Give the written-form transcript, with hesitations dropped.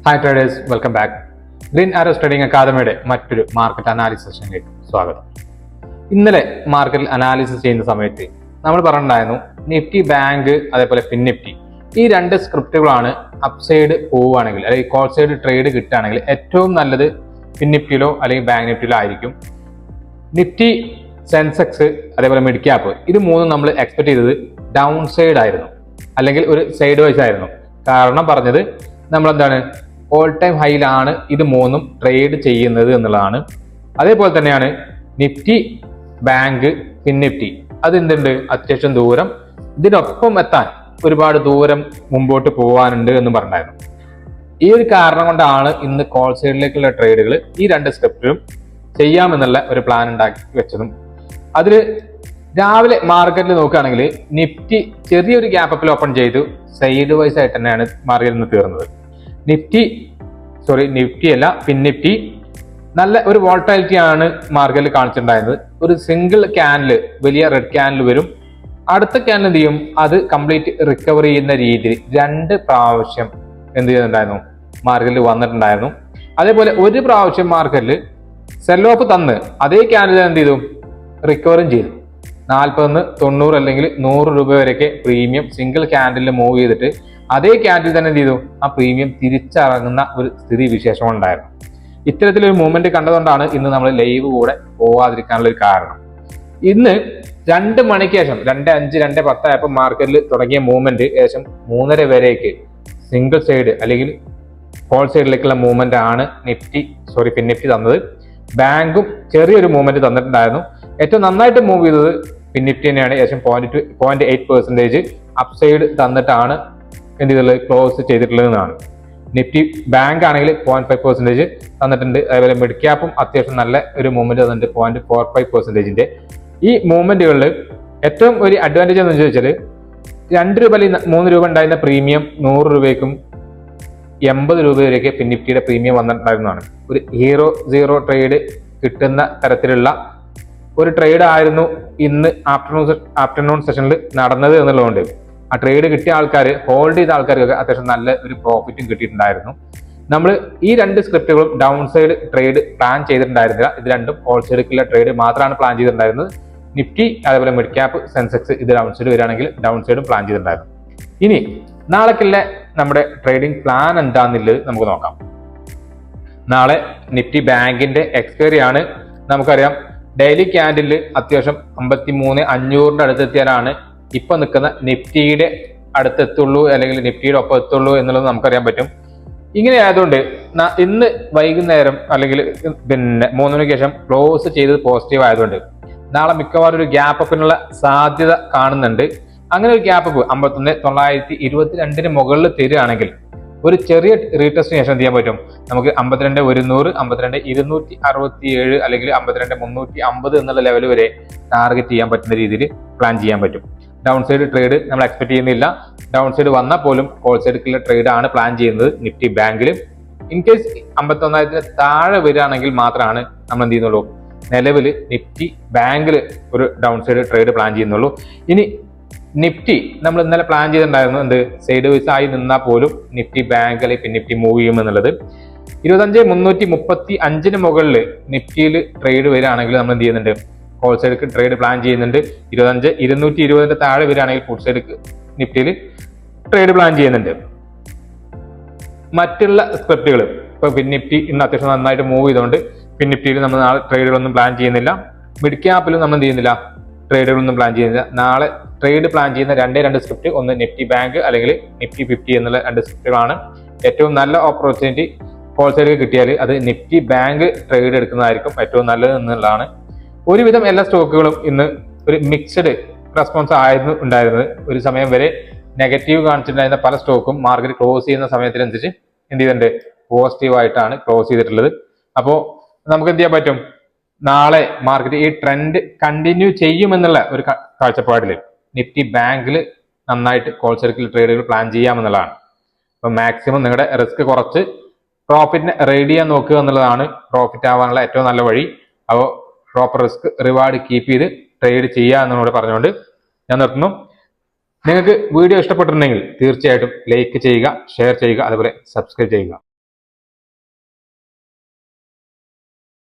Hi traders, welcome back. Green arrows trading അക്കാദമിയുടെ മറ്റൊരു market analysis സെഷനിലേക്ക് സ്വാഗതം. ഇന്നലെ മാർക്കറ്റിൽ അനാലിസിസ് ചെയ്യുന്ന സമയത്ത് നമ്മൾ പറഞ്ഞിട്ടുണ്ടായിരുന്നു നിഫ്റ്റി, ബാങ്ക്, അതേപോലെ ഫിൻ നിഫ്റ്റി ഈ രണ്ട് സ്ക്രിപ്റ്റുകളാണ് അപ്സൈഡ് പോവുകയാണെങ്കിൽ അല്ലെങ്കിൽ കോൾ സൈഡ് ട്രേഡ് കിട്ടുകയാണെങ്കിൽ ഏറ്റവും നല്ലത് ഫിൻ നിഫ്റ്റിയിലോ അല്ലെങ്കിൽ ബാങ്ക് നിഫ്റ്റിയിലോ ആയിരിക്കും. നിഫ്റ്റി, സെൻസെക്സ്, അതേപോലെ മിഡ് ക്യാപ്പ് ഇത് മൂന്നും നമ്മൾ എക്സ്പെക്ട് ചെയ്തത് ഡൗൺ സൈഡ് ആയിരുന്നു, അല്ലെങ്കിൽ ഒരു സൈഡ് വൈസ് ആയിരുന്നു. കാരണം പറഞ്ഞത് നമ്മളെന്താണ് ഓൾ ടൈം ഹൈയിലാണ് ഇത് മൂന്നും ട്രേഡ് ചെയ്യുന്നത് എന്നുള്ളതാണ്. അതേപോലെ തന്നെയാണ് നിഫ്റ്റി, ബാങ്ക്, ഫിൻ നിഫ്റ്റി അതെന്തുണ്ട് അത്യാവശ്യം ദൂരം ഇതിനൊപ്പം എത്താൻ ഒരുപാട് ദൂരം മുമ്പോട്ട് പോകാനുണ്ട് എന്ന് പറഞ്ഞായിരുന്നു. ഈ ഒരു കാരണം കൊണ്ടാണ് ഇന്ന് കോൾ സൈഡിലേക്കുള്ള ട്രേഡുകൾ ഈ രണ്ട് സ്ക്രിപ്റ്റിലും ചെയ്യാമെന്നുള്ള ഒരു പ്ലാൻ ഉണ്ടാക്കി വെച്ചതും. അതിൽ രാവിലെ മാർക്കറ്റിൽ നോക്കുകയാണെങ്കിൽ നിഫ്റ്റി ചെറിയൊരു ഗ്യാപ്പ് അപ്പിൽ ഓപ്പൺ ചെയ്തു സൈഡ് വൈസ് ആയിട്ട് തന്നെയാണ് മാർക്കറ്റിൽ നിന്ന് തീർന്നത്. നിഫ്റ്റി അല്ല, ഫിൻ നിഫ്റ്റി നല്ല ഒരു വോളറ്റാലിറ്റി ആണ് മാർക്കറ്റിൽ കാണിച്ചിട്ടുണ്ടായിരുന്നത്. ഒരു സിംഗിൾ ക്യാനില് വലിയ റെഡ് ക്യാനിൽ വരും, അടുത്ത ക്യാനിൽ എന്ത് ചെയ്യും അത് കംപ്ലീറ്റ് റിക്കവർ ചെയ്യുന്ന രീതിയിൽ രണ്ട് പ്രാവശ്യം എന്ത് ചെയ്യുന്നുണ്ടായിരുന്നു മാർക്കറ്റിൽ വന്നിട്ടുണ്ടായിരുന്നു. അതേപോലെ ഒരു പ്രാവശ്യം മാർക്കറ്റിൽ സെൽ ഓഫ് തന്ന് അതേ ക്യാനിൽ എന്ത് ചെയ്തു റിക്കവറും ചെയ്തു. 40 90 അല്ലെങ്കിൽ 100 രൂപ വരെയൊക്കെ പ്രീമിയം സിംഗിൾ ക്യാൻഡിൽ മൂവ് ചെയ്തിട്ട് അതേ ക്യാൻഡിൽ തന്നെ എന്ത് ചെയ്തു ആ പ്രീമിയം തിരിച്ചിറങ്ങുന്ന ഒരു സ്ഥിതി വിശേഷം ഉണ്ടായിരുന്നു. ഇത്തരത്തിലൊരു മൂവ്മെന്റ് കണ്ടതുകൊണ്ടാണ് ഇന്ന് നമ്മൾ ലൈവ് കൂടെ പോവാതിരിക്കാനുള്ള ഒരു കാരണം. ഇന്ന് 2 മണിക്ക് ശേഷം 2:05 2:10 ആയപ്പോൾ മാർക്കറ്റിൽ തുടങ്ങിയ മൂവ്മെന്റ് ഏകദേശം 3:30 വരെയൊക്കെ സിംഗിൾ സൈഡ് അല്ലെങ്കിൽ കോൾ സൈഡിലേക്കുള്ള മൂവ്മെന്റ് ആണ് ഫിൻ നിഫ്റ്റി തന്നത്. ബാങ്കും ചെറിയൊരു മൂവ്മെന്റ് തന്നിട്ടുണ്ടായിരുന്നു. ഏറ്റവും നന്നായിട്ട് മൂവ് ചെയ്തത് ഫിൻ നിഫ്റ്റി തന്നെയാണ്. ഏകദേശം 0.8% അപ്സൈഡ് തന്നിട്ടാണ് എന്ത് ചെയ്തുള്ളത് ക്ലോസ് ചെയ്തിട്ടുള്ളതെന്നാണ്. നിഫ്റ്റി, ബാങ്ക് ആണെങ്കിൽ 0.5% തന്നിട്ടുണ്ട്. അതേപോലെ മിഡ് ക്യാപ്പും അത്യാവശ്യം നല്ല ഒരു മൂവ്മെന്റ് തന്നിട്ടുണ്ട് 0.45%. ഈ മൂവ്മെന്റുകളിൽ ഏറ്റവും ഒരു അഡ്വാൻറ്റേജ് എന്ന് ചോദിച്ചാൽ 2 രൂപ അല്ലെങ്കിൽ 3 രൂപ ഉണ്ടായിരുന്ന പ്രീമിയം 100 രൂപയ്ക്കും 80 രൂപ വരെയൊക്കെ ഫിൻ നിഫ്റ്റിയുടെ പ്രീമിയം വന്നിട്ടുണ്ടായിരുന്നതാണ്. ഒരു സീറോ ട്രേഡ് കിട്ടുന്ന തരത്തിലുള്ള ഒരു ട്രേഡ് ആയിരുന്നു ഇന്ന് ആഫ്റ്റർനൂൺ സെഷനിൽ നടന്നത് എന്നുള്ളതുകൊണ്ട് ആ ട്രേഡ് കിട്ടിയ ആൾക്കാർ, ഹോൾഡ് ചെയ്ത ആൾക്കാർക്കൊക്കെ അത്യാവശ്യം നല്ല ഒരു പ്രോഫിറ്റും കിട്ടിയിട്ടുണ്ടായിരുന്നു. നമ്മൾ ഈ രണ്ട് സ്ക്രിപ്റ്റുകളും ഡൗൺ സൈഡ് ട്രേഡ് പ്ലാൻ ചെയ്തിട്ടുണ്ടായിരുന്നില്ല. ഇത് രണ്ടും ഹോൾ സൈഡിലുള്ള ട്രേഡ് മാത്രമാണ് പ്ലാൻ ചെയ്തിട്ടുണ്ടായിരുന്നത്. നിഫ്റ്റി, അതേപോലെ മിഡ് ക്യാപ്പ്, സെൻസെക്സ് ഇത് ഡൗൺ സൈഡ് വരികയാണെങ്കിൽ ഡൗൺ സൈഡും പ്ലാൻ ചെയ്തിട്ടുണ്ടായിരുന്നു. ഇനി നാളേക്കുള്ള നമ്മുടെ ട്രേഡിംഗ് പ്ലാൻ എന്താണെന്നുള്ളത് നമുക്ക് നോക്കാം. നാളെ നിഫ്റ്റി, ബാങ്കിന്റെ എക്സ്പയറി ആണ്. നമുക്കറിയാം ഡെയിലി ക്യാൻഡിൽ അത്യാവശ്യം 53,500 അടുത്തെത്തിയാലാണ് ഇപ്പൊ നിൽക്കുന്ന നിഫ്റ്റിയുടെ അടുത്തെത്തുള്ളൂ അല്ലെങ്കിൽ നിഫ്റ്റിയുടെ ഒപ്പം എത്തുള്ളൂ എന്നുള്ളത് നമുക്കറിയാൻ പറ്റും. ഇങ്ങനെ ആയതുകൊണ്ട് ഇന്ന് വൈകുന്നേരം അല്ലെങ്കിൽ 3 മണിക്ക് ശേഷം ക്ലോസ് ചെയ്തത് പോസിറ്റീവ് ആയതുകൊണ്ട് നാളെ മിക്കവാറും ഒരു ഗ്യാപ്പ് അപ്പിനുള്ള സാധ്യത കാണുന്നുണ്ട്. അങ്ങനെ ഒരു ഗ്യാപ്പ് അപ്പ് 51,922 മുകളിൽ തരികയാണെങ്കിൽ ഒരു ചെറിയ റീടെസ്റ്റിന് ശേഷം എന്ത് ചെയ്യാൻ പറ്റും, നമുക്ക് 52,100, 52,267 അല്ലെങ്കിൽ 52,350 എന്നുള്ള ലെവൽ വരെ ടാർഗറ്റ് ചെയ്യാൻ പറ്റുന്ന രീതിയിൽ പ്ലാൻ ചെയ്യാൻ പറ്റും. ഡൗൺ സൈഡ് ട്രേഡ് നമ്മൾ എക്സ്പെക്ട് ചെയ്യുന്നില്ല. ഡൗൺ സൈഡ് വന്നാൽ പോലും കോൾ സൈഡിലുള്ള ട്രേഡ് ആണ് പ്ലാൻ ചെയ്യുന്നത് നിഫ്റ്റി, ബാങ്കിൽ. ഇൻ കേസ് 51,000 താഴെ വരികയാണെങ്കിൽ മാത്രമാണ് നമ്മൾ എന്ത് ചെയ്യുന്നുള്ളൂ നിലവിൽ നിഫ്റ്റി, ബാങ്കിൽ ഒരു ഡൗൺ സൈഡ് ട്രേഡ് പ്ലാൻ ചെയ്യുന്നുള്ളൂ. ഇനി നിഫ്റ്റി നമ്മൾ ഇന്നലെ പ്ലാൻ ചെയ്തിട്ടുണ്ടായിരുന്നു എന്ത് സൈഡ് വൈസ് ആയി നിന്നാൽ പോലും നിഫ്റ്റി, ബാങ്ക് അല്ലെങ്കിൽ ഫിൻ നിഫ്റ്റി മൂവ് ചെയ്യുമെന്നുള്ളത്. 25,335 മുകളിൽ നിഫ്റ്റിയിൽ ട്രേഡ് വരികയാണെങ്കിൽ നമ്മൾ എന്ത് ചെയ്യുന്നുണ്ട് കോൾ സൈഡിക്ക് ട്രേഡ് പ്ലാൻ ചെയ്യുന്നുണ്ട്. 25,220 താഴെ വരികയാണെങ്കിൽ ഫുൾ സൈഡിക്ക് നിഫ്റ്റിയിൽ ട്രേഡ് പ്ലാൻ ചെയ്യുന്നുണ്ട്. മറ്റുള്ള സ്ക്രിപ്റ്റുകൾ ഇപ്പൊ ഫിൻ നിഫ്റ്റി ഇന്ന് അത്യാവശ്യം നന്നായിട്ട് മൂവ് ചെയ്തുകൊണ്ട് ഫിൻ നിഫ്റ്റിയിൽ നമ്മൾ നാളെ ട്രേഡുകളൊന്നും പ്ലാൻ ചെയ്യുന്നില്ല. മിഡ് ക്യാപ്പിലും നമ്മൾ എന്ത് ചെയ്യുന്നില്ല ട്രേഡുകളൊന്നും പ്ലാൻ ചെയ്യുന്നില്ല. നാളെ ട്രേഡ് പ്ലാൻ ചെയ്യുന്ന 2 സ്ക്രിപ്റ്റ്, ഒന്ന് നിഫ്റ്റി, ബാങ്ക് അല്ലെങ്കിൽ നിഫ്റ്റി 50 എന്നുള്ള 2 സ്ക്രിപ്റ്റുകളാണ്. ഏറ്റവും നല്ല ഓപ്പർച്യൂണിറ്റി കോൾ സൈഡിൽ കിട്ടിയാൽ അത് നിഫ്റ്റി, ബാങ്ക് ട്രേഡ് എടുക്കുന്നതായിരിക്കും ഏറ്റവും നല്ലത് എന്നുള്ളതാണ്. ഒരുവിധം എല്ലാ സ്റ്റോക്കുകളും ഇന്ന് ഒരു മിക്സഡ് റെസ്പോൺസ് ആയിരുന്നു ഉണ്ടായിരുന്നത്. ഒരു സമയം വരെ നെഗറ്റീവ് കാണിച്ചിട്ടുണ്ടായിരുന്ന പല സ്റ്റോക്കും മാർക്കറ്റ് ക്ലോസ് ചെയ്യുന്ന സമയത്തിനനുസരിച്ച് എന്ത് ചെയ്തിട്ടുണ്ട് പോസിറ്റീവായിട്ടാണ് ക്ലോസ് ചെയ്തിട്ടുള്ളത്. അപ്പോൾ നമുക്ക് എന്ത് ചെയ്യാൻ പറ്റും, നാളെ മാർക്കറ്റ് ഈ ട്രെൻഡ് കണ്ടിന്യൂ ചെയ്യുമെന്നുള്ള ഒരു കാഴ്ചപ്പാടിൽ നിഫ്റ്റി, ബാങ്കിൽ നന്നായിട്ട് കോൾ സൈഡിൽ ട്രേഡുകൾ പ്ലാൻ ചെയ്യാമെന്നുള്ളതാണ്. അപ്പോൾ മാക്സിമം നിങ്ങളുടെ റിസ്ക് കുറച്ച് പ്രോഫിറ്റിനെ റെഡി ചെയ്യാൻ നോക്കുക എന്നുള്ളതാണ് പ്രോഫിറ്റ് ആവാനുള്ള ഏറ്റവും നല്ല വഴി. അപ്പോൾ പ്രോപ്പർ റിസ്ക് റിവാർഡ് കീപ്പ് ചെയ്ത് ട്രേഡ് ചെയ്യുക എന്നോട് പറഞ്ഞുകൊണ്ട് ഞാൻ നിർത്തുന്നു. നിങ്ങൾക്ക് വീഡിയോ ഇഷ്ടപ്പെട്ടിട്ടുണ്ടെങ്കിൽ തീർച്ചയായിട്ടും ലൈക്ക് ചെയ്യുക, ഷെയർ ചെയ്യുക, അതുപോലെ സബ്സ്ക്രൈബ് ചെയ്യുക.